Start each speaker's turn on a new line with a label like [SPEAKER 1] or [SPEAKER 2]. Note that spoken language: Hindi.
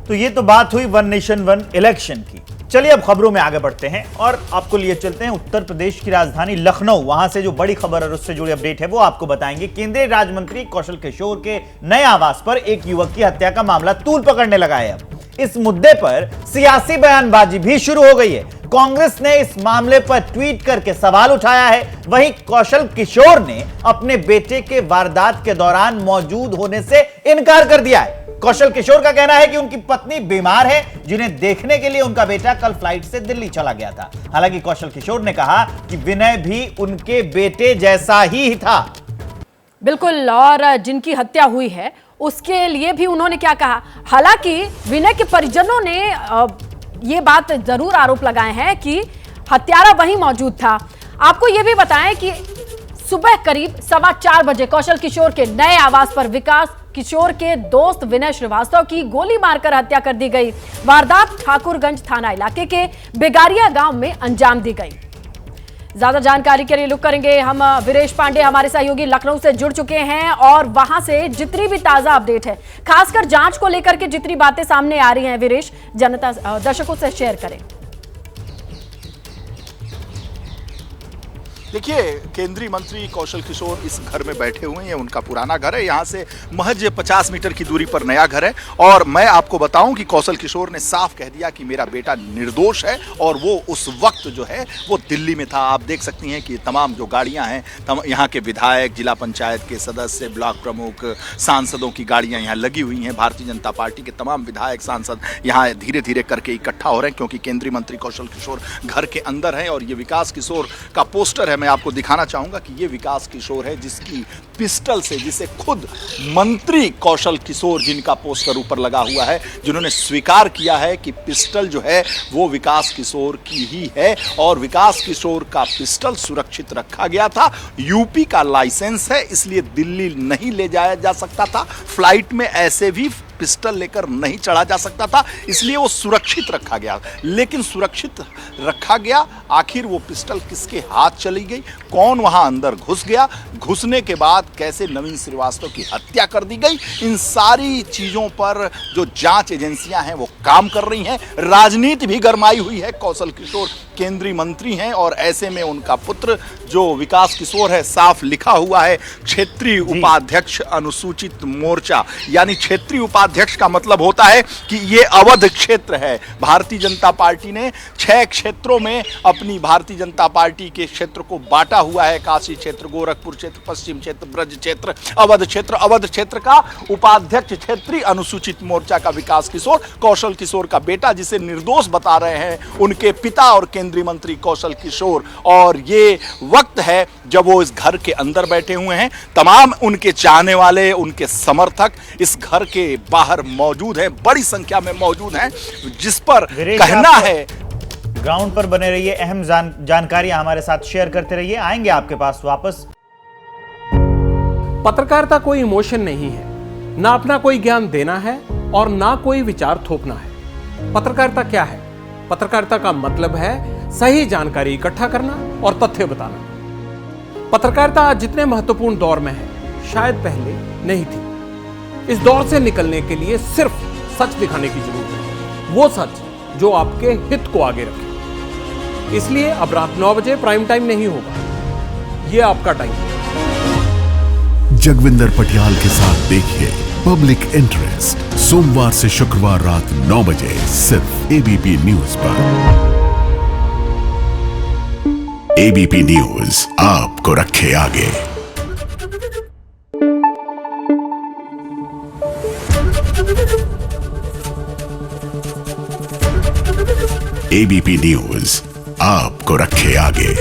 [SPEAKER 1] तो ये तो बात हुई वन नेशन वन इलेक्शन की। चलिए अब खबरों में आगे बढ़ते हैं और आपको लिए चलते हैं उत्तर प्रदेश की राजधानी लखनऊ। वहां से जो बड़ी खबर और उससे जुड़ी अपडेट है वो आपको बताएंगे। केंद्रीय राज्य मंत्री कौशल किशोर के नए आवास पर एक युवक की हत्या का मामला तूल पकड़ने लगा है। अब इस मुद्दे पर सियासी बयानबाजी भी शुरू हो गई है। कांग्रेस ने इस मामले पर ट्वीट करके सवाल उठाया है। वहीं कौशल किशोर ने अपने बेटे के वारदात के दौरान मौजूद होने से इनकार कर दिया है। कौशल किशोर का कहना है कि उनकी पत्नी बीमार है, जिन्हें देखने के लिए उनका बेटा कल फ्लाइट से दिल्ली चला गया था। हालांकि कौशल किशोर ने कहा कि विनय भी उनके बेटे जैसा ही था।
[SPEAKER 2] बिल्कुल, और जिनकी हत्या हुई है उसके लिए भी उन्होंने क्या कहा। हालांकि विनय के परिजनों ने ये बात जरूर आरोप लगाए हैं कि हत्यारा वहीं मौजूद था। आपको यह भी बताएं कि सुबह करीब 4:15 बजे कौशल किशोर के नए आवास पर विकास किशोर के दोस्त विनय श्रीवास्तव की गोली मारकर हत्या कर दी गई। वारदात ठाकुरगंज थाना इलाके के बेगारिया गांव में अंजाम दी गई। ज्यादा जानकारी के लिए रुक करेंगे हम। वीरेश पांडे हमारे सहयोगी लखनऊ से जुड़ चुके हैं और वहां से जितनी भी ताजा अपडेट है, खासकर जांच को लेकर के जितनी बातें सामने आ रही हैं, वीरेश जनता दर्शकों से शेयर करें।
[SPEAKER 3] देखिए, केंद्रीय मंत्री कौशल किशोर इस घर में बैठे हुए हैं। उनका पुराना घर है, यहाँ से महज 50 मीटर की दूरी पर नया घर है। और मैं आपको बताऊं कि कौशल किशोर ने साफ कह दिया कि मेरा बेटा निर्दोष है और वो उस वक्त जो है वो दिल्ली में था। आप देख सकती हैं कि तमाम जो गाड़ियां हैं, यहाँ के विधायक, जिला पंचायत के सदस्य, ब्लॉक प्रमुख, सांसदों की गाड़ियां यहाँ लगी हुई हैं। भारतीय जनता पार्टी के तमाम विधायक, सांसद यहाँ धीरे धीरे करके इकट्ठा हो रहे हैं, क्योंकि केंद्रीय मंत्री कौशल किशोर घर के अंदर हैं। और ये विकास किशोर का पोस्टर है, मैं आपको दिखाना चाहूंगा कि ये विकास किशोर है जिसकी पिस्टल से, जिसे खुद मंत्री कौशल किशोर जिनका पोस्टर ऊपर लगा हुआ है, जिन्होंने स्वीकार किया है कि पिस्टल जो है वो विकास किशोर की ही है और विकास किशोर का पिस्टल सुरक्षित रखा गया था। यूपी का लाइसेंस है, इसलिए दिल्ली नहीं ले जाया जा सकता था। फ्लाइट में ऐसे भी पिस्टल लेकर नहीं चढ़ा जा सकता था, इसलिए वो सुरक्षित रखा गया। लेकिन सुरक्षित रखा गया, आखिर वो पिस्टल किसके हाथ चली गई, कौन वहां अंदर घुस गया, घुसने के बाद कैसे नवीन श्रीवास्तव की हत्या कर दी गई, इन सारी चीजों पर जो जांच एजेंसियां हैं वो काम कर रही हैं। राजनीति भी गरमाई हुई है। कौशल किशोर केंद्रीय मंत्री हैं और ऐसे में उनका पुत्र जो विकास किशोर है, साफ लिखा हुआ है क्षेत्रीय उपाध्यक्ष अनुसूचित मोर्चा, यानी क्षेत्रीय उपाध्यक्ष का मतलब होता है कि ये अवध क्षेत्र है। भारतीय जनता पार्टी ने 6 क्षेत्रों में अपनी भारतीय जनता पार्टी के क्षेत्र को बांटा हुआ है। काशी क्षेत्र, गोरखपुर क्षेत्र, पश्चिम क्षेत्र, ब्रज क्षेत्र, अवध क्षेत्र। अवध क्षेत्र का उपाध्यक्ष क्षेत्रीय अनुसूचित मोर्चा का विकास किशोर, कौशल किशोर का बेटा, जिसे निर्दोष बता रहे हैं उनके पिता और केंद्रीय मंत्री कौशल किशोर। और ये वक्त है जब वो इस घर के अंदर बैठे हुए हैं। तमाम उनके चाहने वाले, उनके समर्थक इस घर के बाहर मौजूद हैं, बड़ी संख्या में मौजूद हैं, जिस पर कहना है।
[SPEAKER 1] ग्राउंड पर बने रहिए, अहम जानकारियां हमारे साथ शेयर करते रहिए, आएंगे आपके पास वापस।
[SPEAKER 4] पत्रकारिता कोई इमोशन नहीं है, ना अपना कोई ज्ञान देना है और ना कोई विचार थोपना है। पत्रकारिता क्या है? पत्रकारिता का मतलब है सही जानकारी इकट्ठा करना और तथ्य बताना। पत्रकारिता आज जितने महत्वपूर्ण दौर में है, शायद पहले नहीं थी। इस दौर से निकलने के लिए सिर्फ सच दिखाने की जरूरत है, वो सच जो आपके हित को आगे रखे। इसलिए अब रात 9 बजे प्राइम टाइम नहीं होगा, ये आपका टाइम है।
[SPEAKER 5] जगविंदर पटियाल के साथ देखिए पब्लिक इंटरेस्ट, सोमवार से शुक्रवार रात 9 बजे सिर्फ एबीपी न्यूज पर। एबीपी न्यूज आपको रखे आगे। एबीपी न्यूज आपको रखे आगे।